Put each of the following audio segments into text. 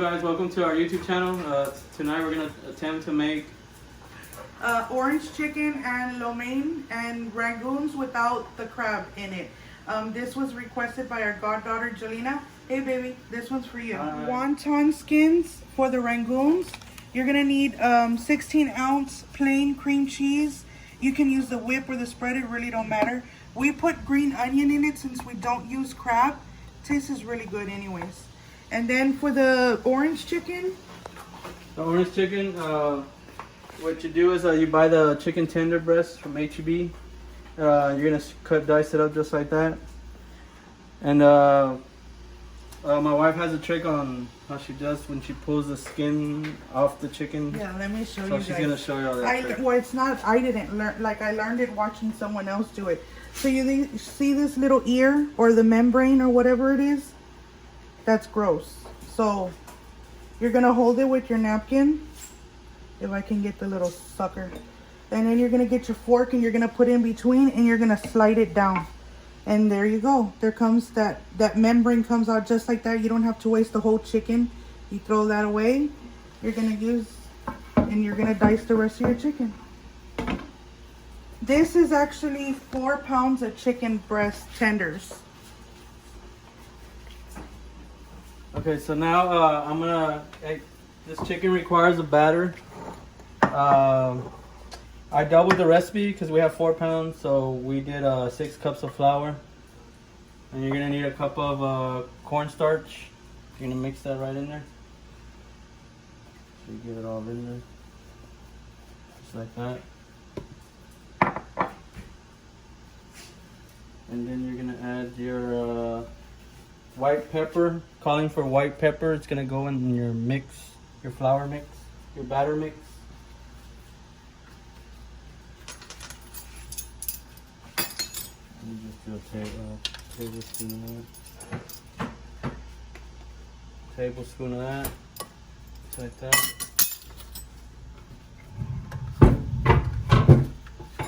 guys, welcome to our YouTube channel. Tonight we're going to attempt to make orange chicken and lo mein and Rangoons without the crab in it. This was requested by our goddaughter Jelena. Hey baby, this one's for you. Wonton skins for the Rangoons. You're gonna need 16-ounce plain cream cheese. You can use the whip or the spread, it really don't matter. We put green onion in it since we don't use crab. Tastes is really good anyways. And then for the orange chicken. The orange chicken, what you do is you buy the chicken tender breast from HEB. You're gonna dice it up just like that. And my wife has a trick on how she does when she pulls the skin off the chicken. Yeah, let me show you So guys. she's gonna show you all that trick. Well, it's not, I didn't learn, like I learned it watching someone else do it. So you see this little ear or the membrane or whatever it is? That's gross. So you're gonna hold it with your napkin. If I can get the little sucker. And then you're gonna get your fork and you're gonna put in between and you're gonna slide it down. And there you go. There comes that membrane comes out just like that. You don't have to waste the whole chicken. You throw that away. You're gonna use, and you're gonna dice the rest of your chicken. This is actually 4 pounds of chicken breast tenders. Okay, so now I'm gonna, this chicken requires a batter. I doubled the recipe because we have 4 pounds, so we did 6 cups of flour. And you're gonna need a cup of cornstarch. You're gonna mix that right in there. So you get it all in there. Just like that. And then you're gonna add your white pepper. Calling for white pepper. It's gonna go in your mix, your flour mix, your batter mix. You just do a tablespoon of that. Tablespoon of that. Just like that.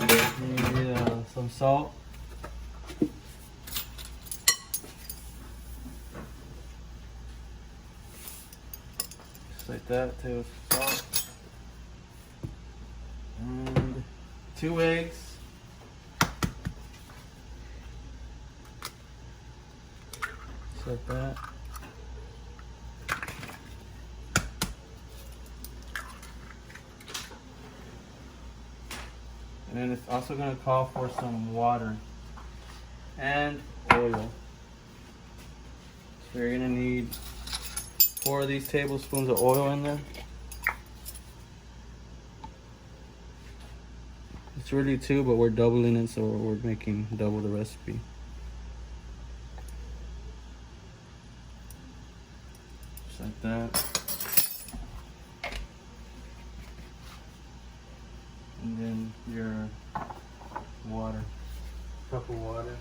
And you need some salt. Just like that. Tablespoon salt. And 2 eggs. Like that. And then it's also going to call for some water and oil. So you're going to need 4 of these tablespoons of oil in there. It's really 2, but we're doubling it, so we're making double the recipe. Like that. And then your water. Cup of water.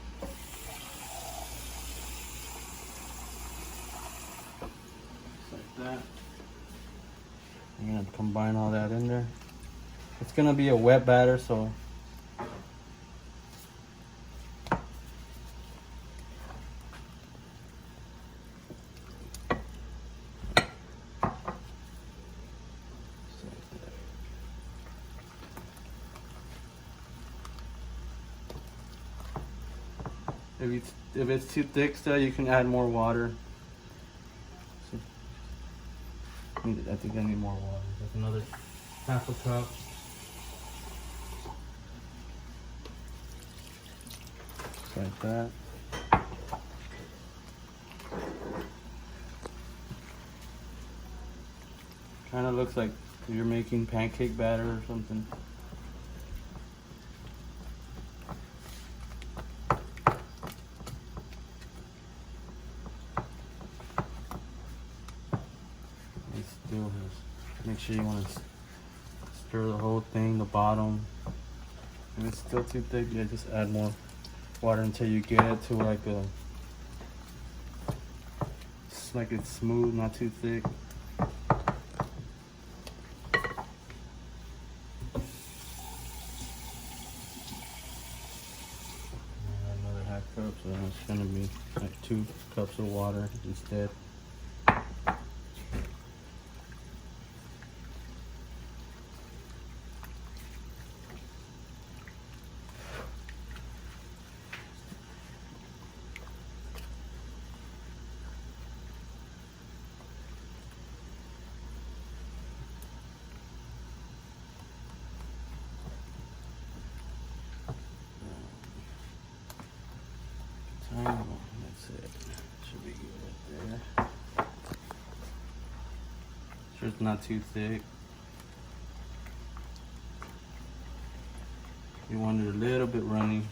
Just like that. I'm gonna combine all that in there. It's gonna be a wet batter, so if it's too thick still, you can add more water. So, I think I need more water. That's another half a cup. Just like that. Kind of looks like you're making pancake batter or something. Make sure you want to stir the whole thing, the bottom. If it's still too thick, yeah, just add more water until you get it to like it's smooth, not too thick. Another half cup, so it's gonna be like 2 cups of water instead. it's not too thick. You want it a little bit runny.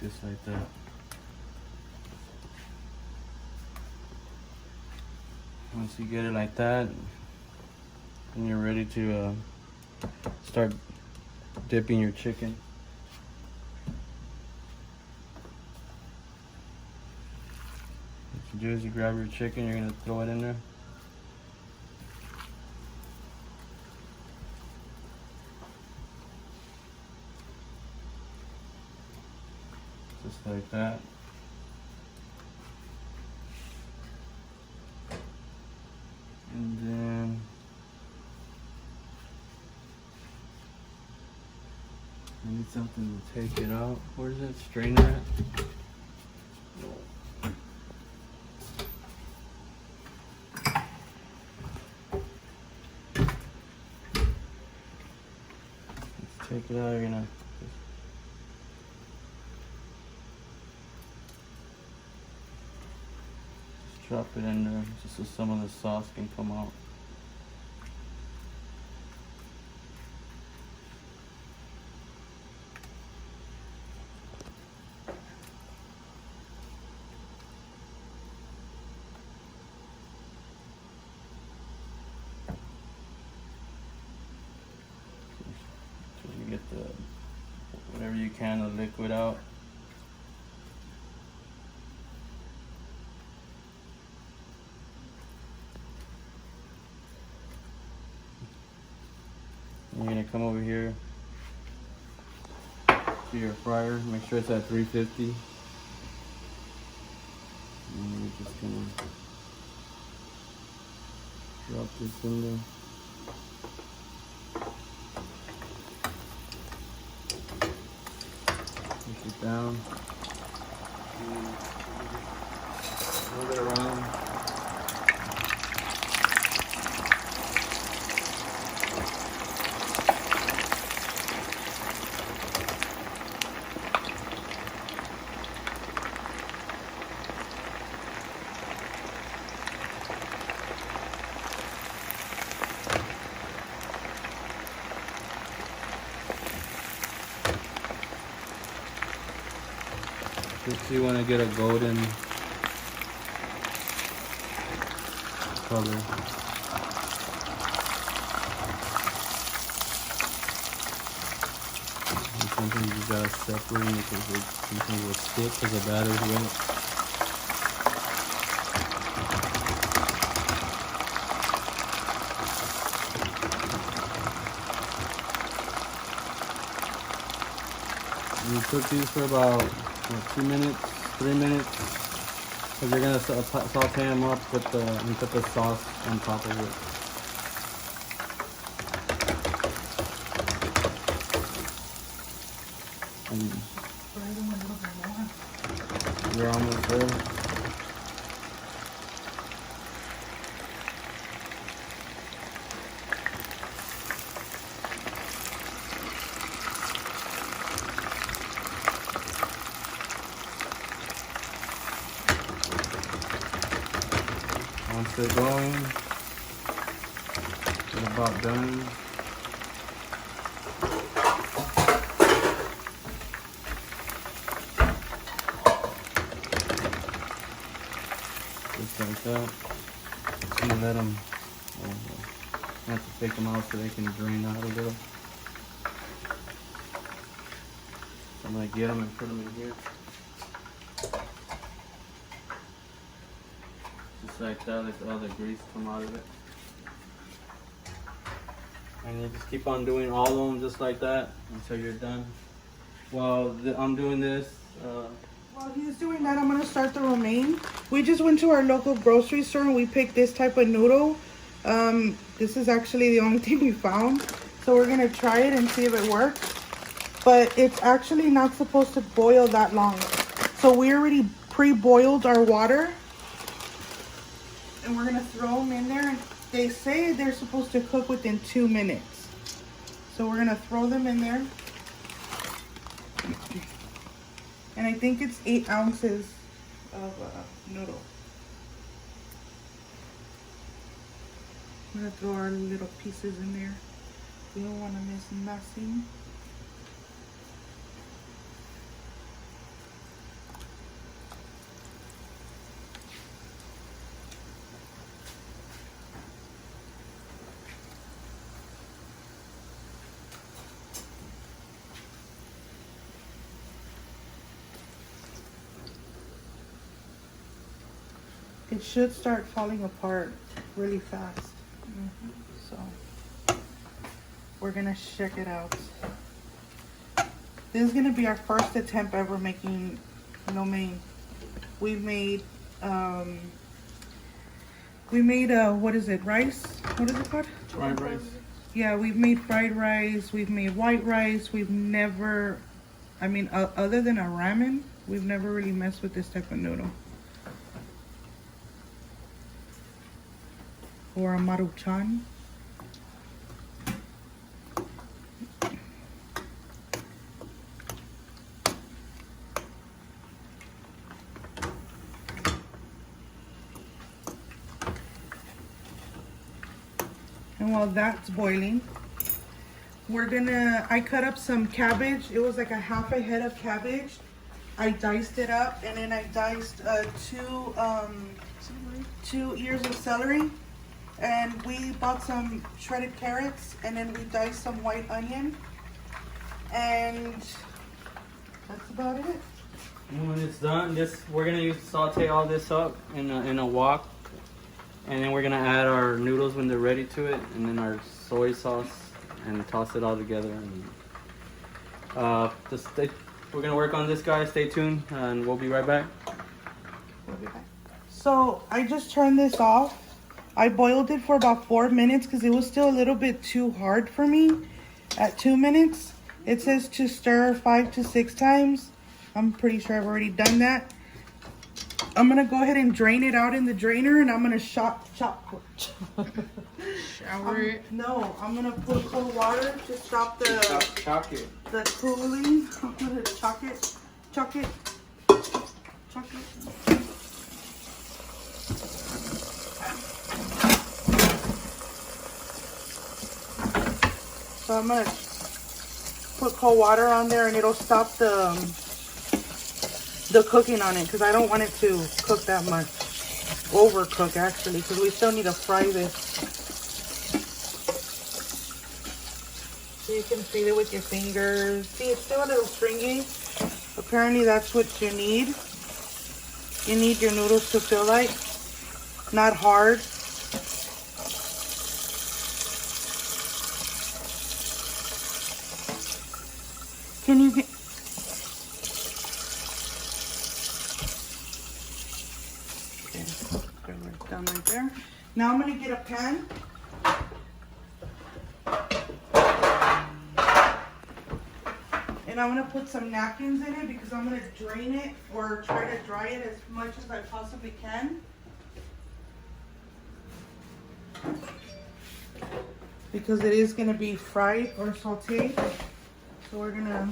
Just like that. Once you get it like that, then you're ready to start dipping your chicken. What you do is you grab your chicken, you're gonna throw it in there. Just like that. And then I need something to take it out. Where's that strainer at? Let's take it out. You're gonna just drop it in there just so some of the sauce can come out. Get the whatever you can of liquid out. And you're gonna come over here to your fryer. Make sure it's at 350. And you're just gonna drop this in there. Push it down. Move it around. If you want to get a golden color. And sometimes you gotta separate it because it sometimes will stick because the batter's wet. You cook these for about 2 minutes, 3 minutes, because you're gonna saute them up with and put the sauce on top of it. And you're almost there. Once they're going, they're about done. Just like that. Just gonna let them, I have to take them out so they can drain out a little. I'm gonna get them and put them in here. Just like that, let all the grease come out of it. And you just keep on doing all of them just like that until you're done. While I'm doing this, while he's doing that, I'm gonna start the romaine. We just went to our local grocery store and we picked this type of noodle. This is actually the only thing we found. So we're gonna try it and see if it works. But it's actually not supposed to boil that long. So we already pre-boiled our water. And we're gonna throw them in there. They say they're supposed to cook within 2 minutes. So we're gonna throw them in there. And I think it's 8 ounces of noodle. I'm gonna throw our little pieces in there. We don't want to miss nothing. It should start falling apart really fast. So we're gonna check it out. This is gonna be our first attempt ever making lo mein. We've made what is it, rice? What is it called? Fried rice. Yeah, we've made fried rice, we've made white rice. We've never, I mean, other than a ramen, we've never really messed with this type of noodle. Or a maruchan. And while that's boiling, I cut up some cabbage. It was like a half a head of cabbage. I diced it up, and then I diced 2 ears of celery. And we bought some shredded carrots, and then we diced some white onion. And that's about it. And when it's done, we're gonna saute all this up in a wok, and then we're gonna add our noodles when they're ready to it, and then our soy sauce, and toss it all together. And we're gonna work on this, guys. Stay tuned, and we'll be right back. So I just turned this off. I boiled it for about 4 minutes because it was still a little bit too hard for me at 2 minutes. It says to stir 5 to 6 times. I'm pretty sure I've already done that. I'm gonna go ahead and drain it out in the drainer, and I'm gonna shower it. No, I'm gonna put cold water to stop the cooling. I'm gonna chuck it. So I'm gonna put cold water on there, and it'll stop the cooking on it, because I don't want it to cook that much. Overcook, actually, because we still need to fry this. So you can feel it with your fingers. See, it's still a little stringy. Apparently that's what you need. You need your noodles to feel like, not hard. Can you get... Okay, right down right there. Now I'm going to get a pan. And I'm going to put some napkins in it because I'm going to drain it or try to dry it as much as I possibly can. Because it is going to be fried or sauteed. So we're gonna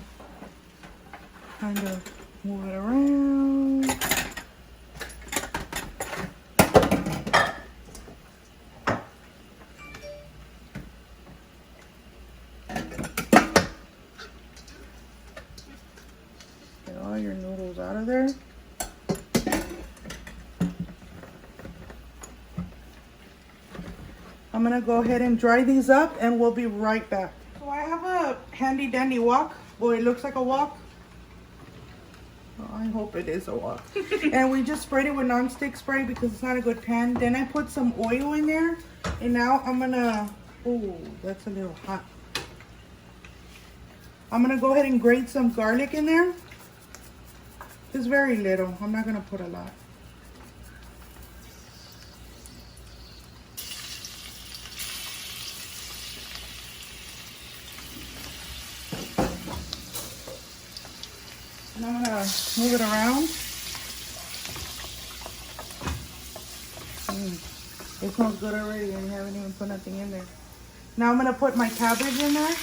kind of move it around. Get all your noodles out of there. I'm gonna go ahead and dry these up, and we'll be right back. So I have a handy dandy wok. Well, it looks like a wok. Well, I hope it is a wok. And we just sprayed it with non-stick spray because it's not a good pan. Then I put some oil in there, and now I'm gonna, oh, that's a little hot. I'm gonna go ahead and grate some garlic in there. Just very little. I'm not gonna put a lot. And I'm gonna move it around. It smells good already, and you haven't even put nothing in there. Now I'm gonna put my cabbage in there.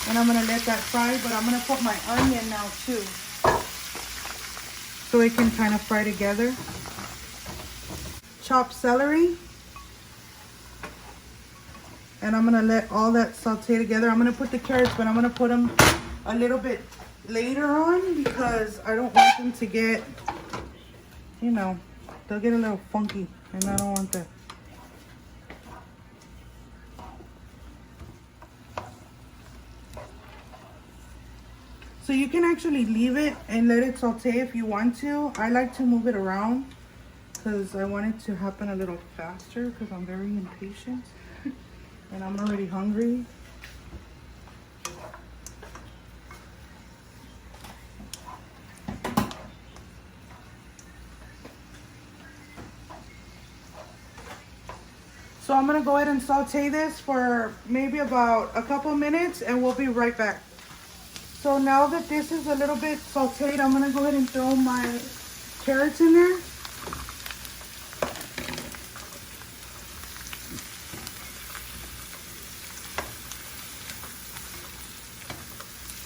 And I'm gonna let that fry, but I'm gonna put my onion now too, so it can kind of fry together. Chopped celery. And I'm gonna let all that saute together. I'm gonna put the carrots, but I'm gonna put them a little bit later on because I don't want them to get, you know, they'll get a little funky and I don't want that. So you can actually leave it and let it saute if you want to. I like to move it around because I want it to happen a little faster because I'm very impatient and I'm already hungry. So I'm gonna go ahead and saute this for maybe about a couple minutes and we'll be right back. So now that this is a little bit sauteed, I'm gonna go ahead and throw my carrots in there.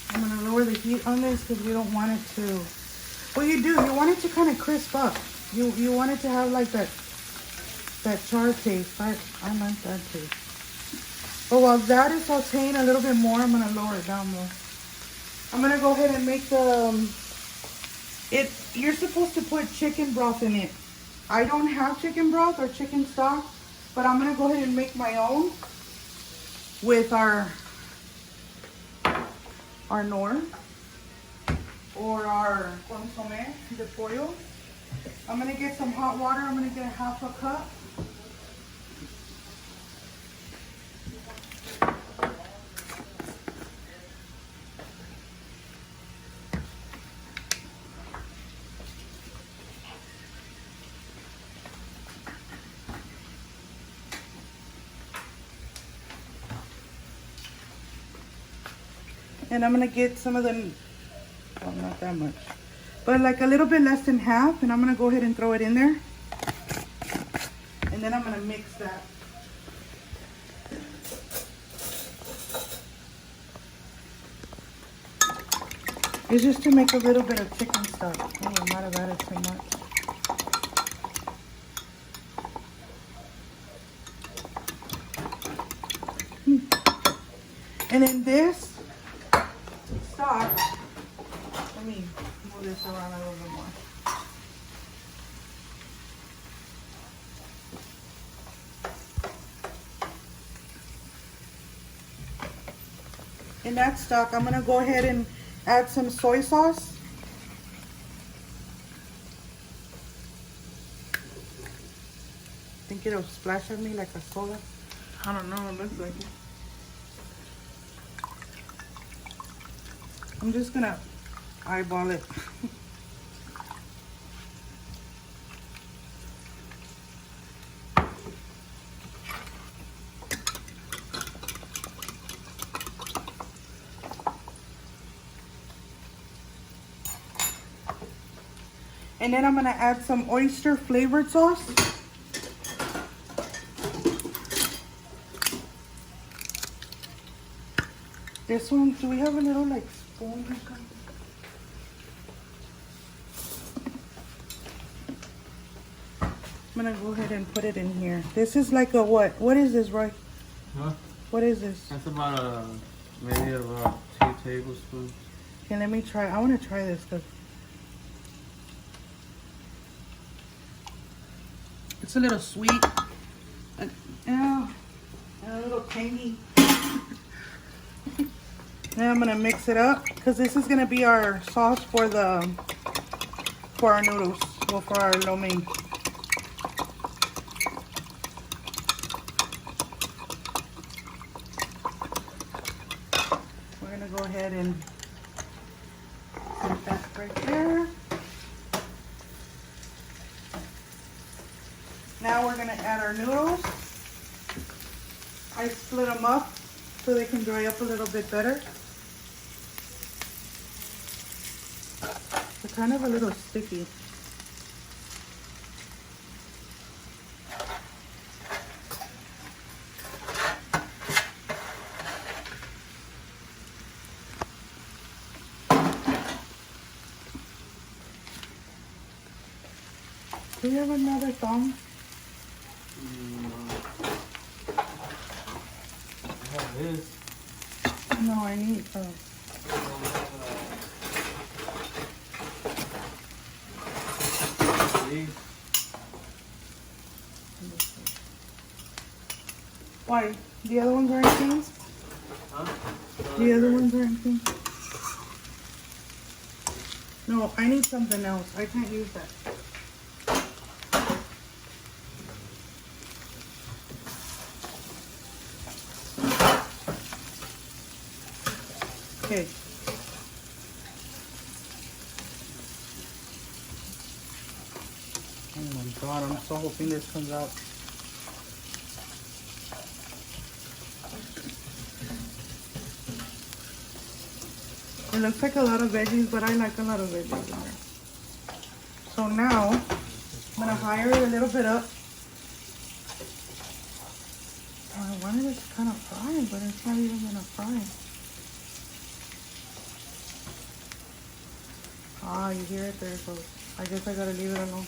I'm gonna lower the heat on this because we don't want it to, well you do, you want it to kind of crisp up. You want it to have like that char taste. I like that taste. But while that is sauteing a little bit more, I'm gonna lower it down more. I'm gonna go ahead and make you're supposed to put chicken broth in it. I don't have chicken broth or chicken stock, but I'm gonna go ahead and make my own with our nor or our consommé de pollo. I'm gonna get some hot water. I'm gonna get a half a cup. And I'm gonna get some of the, well, not that much, but like a little bit less than half. And I'm gonna go ahead and throw it in there. And then I'm gonna mix that. It's just to make a little bit of chicken stock. Oh, I might have added too much. And then this stock, let me move this around a little bit more. In that stock, I'm gonna go ahead and add some soy sauce. Think it'll splash at me like a soda. I don't know, it looks like it. I'm just gonna eyeball it. And then I'm gonna add some oyster flavored sauce. This one, do we have a little like spoon or something? I'm gonna go ahead and put it in here. This is like a what? What is this, Roy? Huh? What is this? That's about maybe about 2 tablespoons. Okay, let me try. I want to try this because it's a little sweet. And a little tangy. Then I'm gonna mix it up because this is gonna be our sauce for our noodles, well, for our lo mein. We're gonna go ahead and put that right there. Now we're gonna add our noodles. I split them up so they can dry up a little bit better. They're kind of a little sticky. Do you have another thong? I have this. No, I need These. Why? The other ones aren't clean? Huh? The other ones aren't clean? No, I need something else. I can't use that. Okay. Oh my god, I'm so hoping this comes out. It looks like a lot of veggies, but I like a lot of veggies in there. So now, I'm gonna hire it a little bit up. Oh, I wanted it to kind of fry, but it's not even gonna fry. Ah, you hear it there, so I guess I gotta leave it alone.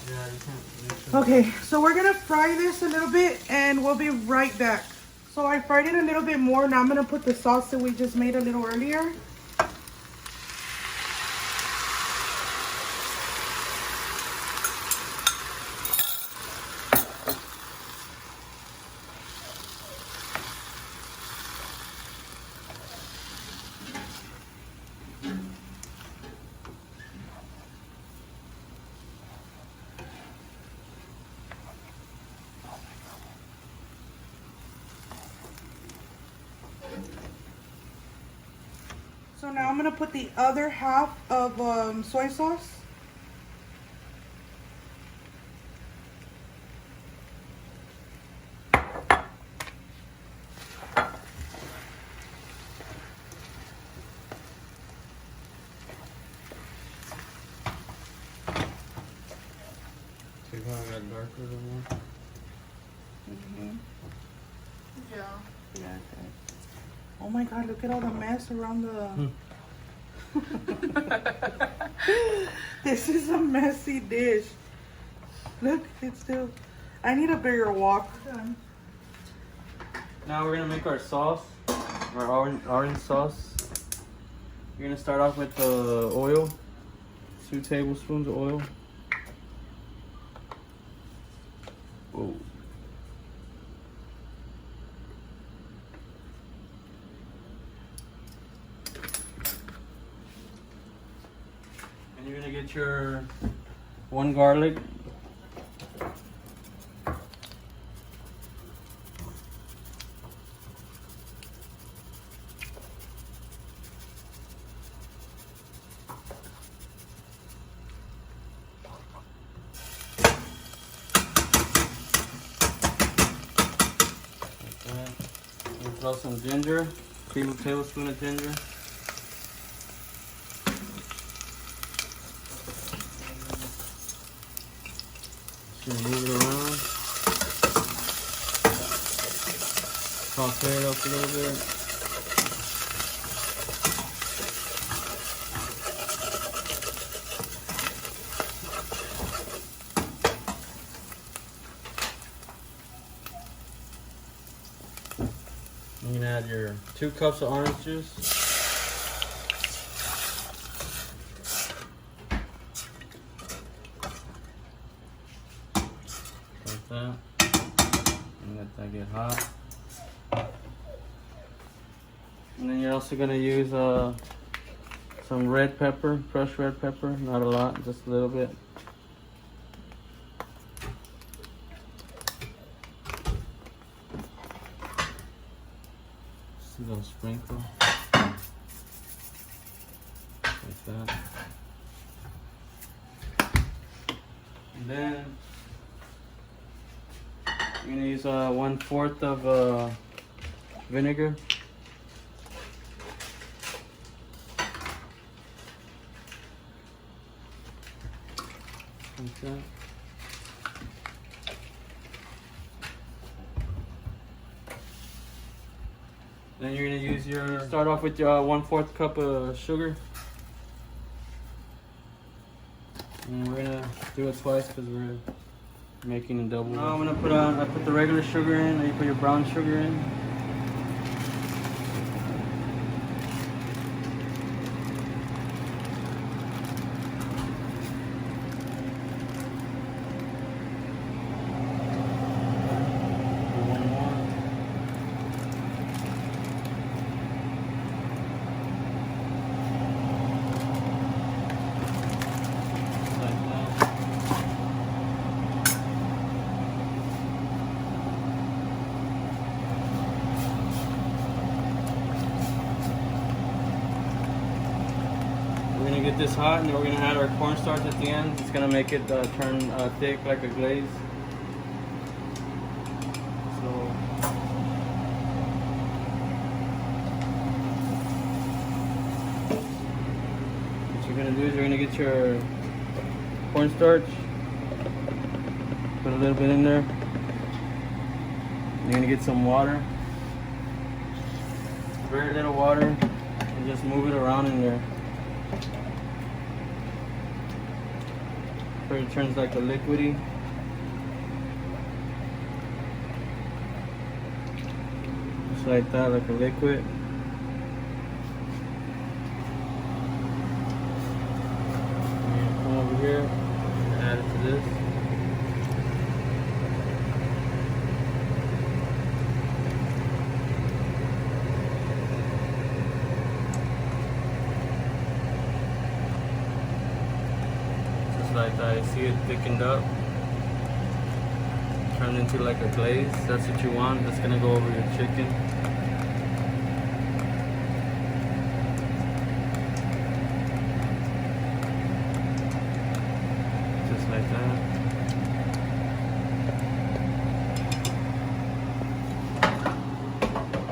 Yeah, you can't. Sure. Okay, so we're gonna fry this a little bit and we'll be right back. So I fried it a little bit more. Now I'm gonna put the sauce that we just made a little earlier. So now I'm gonna put the other half of soy sauce. See how I got darker a little more? Yeah. Yeah. Okay. Oh my God! Look at all the mess around the. This is a messy dish. Look, it's still. I need a bigger wok. Done. Now we're gonna make our sauce, our orange sauce. You're gonna start off with the oil, 2 tablespoons of oil. Whoa. And you're gonna get your 1 garlic. Throw some ginger, 1 tablespoon of ginger. Just move it around. Saute it up a little bit. You can add your 2 cups of orange juice. Like that. And let that get hot. And then you're also gonna use some red pepper, crushed red pepper. Not a lot, just a little bit. A little sprinkle like that, and then you're gonna use 1/4 of vinegar. Like that. Then you're gonna use your, start off with your 1/4 cup of sugar. And we're gonna do it twice because we're making a double. Now I'm gonna I put the regular sugar in, and you put your brown sugar in. We're gonna get this hot, and then we're gonna add our cornstarch at the end. It's gonna make it turn thick like a glaze. So what you're gonna do is you're gonna get your cornstarch, put a little bit in there. You're gonna get some water, very little water, and just move it around in there. It turns like a liquidy. Just like that, like a liquid. And come over here and add it to this. Like that, you see it thickened up, turned into like a glaze. That's what you want. That's gonna go over your chicken. Just like that.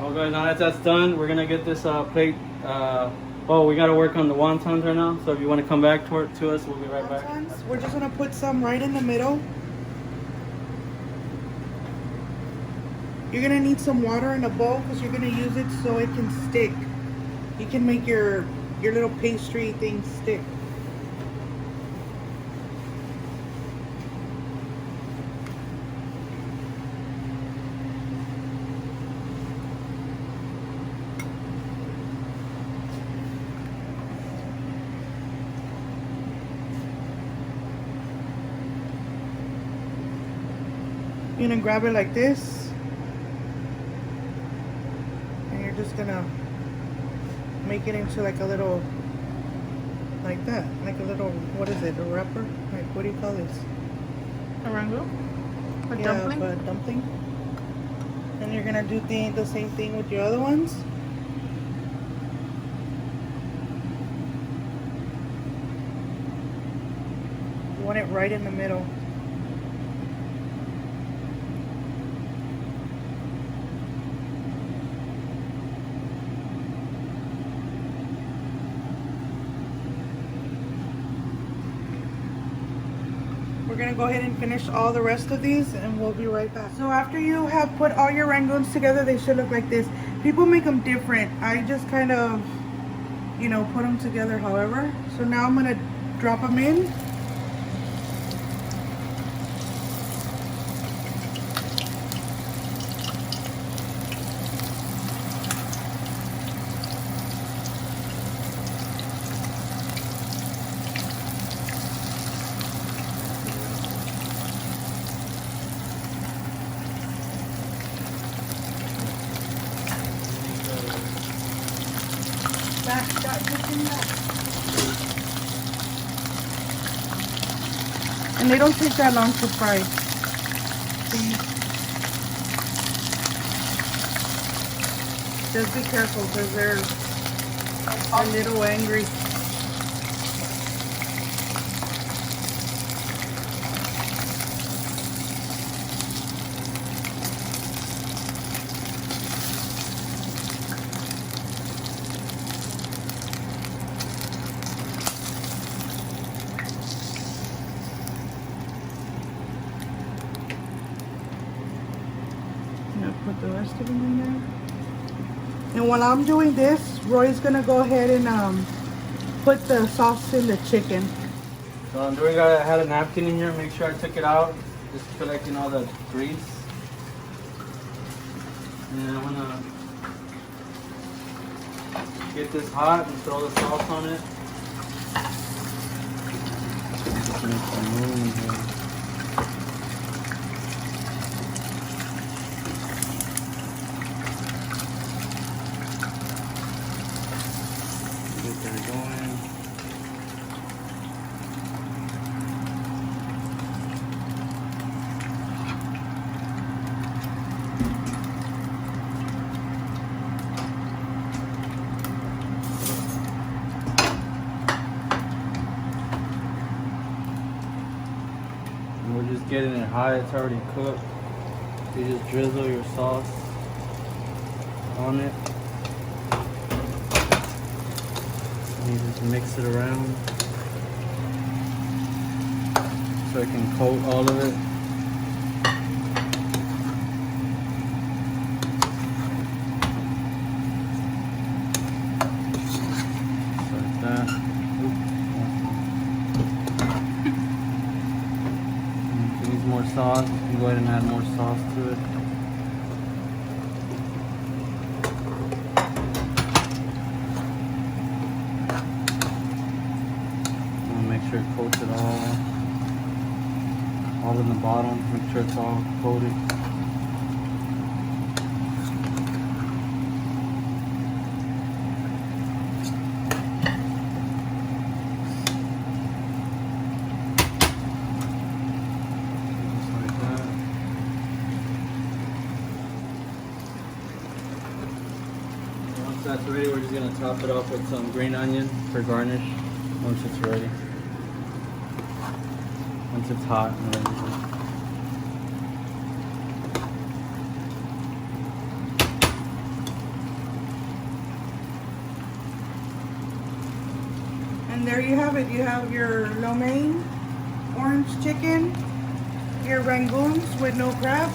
Oh guys, now that that's done, we're gonna get this plate. Oh, we gotta work on the wontons right now. So if you want to come back to us, we'll be right back. We're just gonna put some right in the middle. You're gonna need some water in a bowl because you're gonna use it so it can stick. You can make your little pastry thing stick. You're gonna grab it like this, and you're just gonna make it into like a little, like that, like a little, what is it, a wrapper? Like, what do you call this? A rangoon? A Yeah, dumpling? a dumpling. And you're gonna do the same thing with your other ones. You want it right in the middle. We're gonna go ahead and finish all the rest of these and we'll be right back. So after you have put all your rangoons together, they should look like this. People make them different. I just kind of, you know, put them together however. So now I'm gonna drop them in. And they don't take that long to fry. See? Just be careful because they're a little angry. Put the rest of them in there. And while I'm doing this, Roy's gonna go ahead and put the sauce in the chicken. So I'm doing. I had a napkin in here. Make sure I took it out. Just collecting all the grease. And I'm gonna get this hot and throw the sauce on it. Just make some room here. Get that going. We're just getting it hot, it's already cooked. You just drizzle your sauce on it. And you just mix it around so it can coat all of it. Just like that. More sauce, you can go ahead and add more sauce to it. And make sure it coats it all in the bottom, make sure it's all coated. That's ready, we're just going to top it off with some green onion for garnish once it's ready. Once it's hot and ready. And there you have it. You have your lo mein, orange chicken, your rangoons with no crab.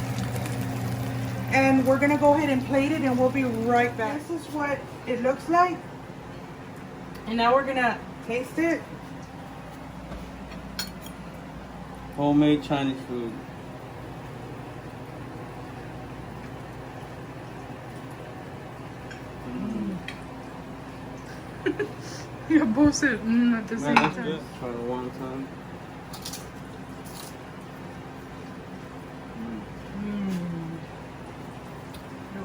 And we're gonna go ahead and plate it and we'll be right back. This is what it looks like. And now we're gonna taste it. Homemade Chinese food. You both said at the same Man, that's time. good. Try it one time.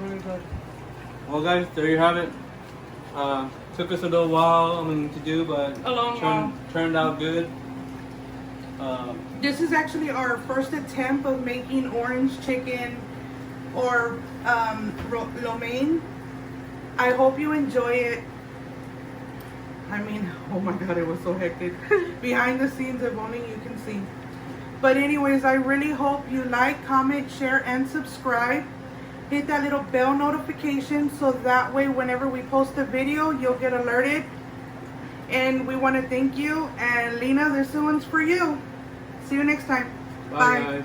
Really good. Well guys, there you have it. Took us a little while to do, but A long while. turned out good. This is actually our first attempt of making orange chicken or lo mein. I hope you enjoy it. I mean, oh my god, it was so hectic. Behind the scenes, if only you can see. But anyways, I really hope you like, comment, share, and subscribe. Hit that little bell notification so that way whenever we post a video, you'll get alerted. And we want to thank you. And Lena, this one's for you. See you next time. Bye. Guys.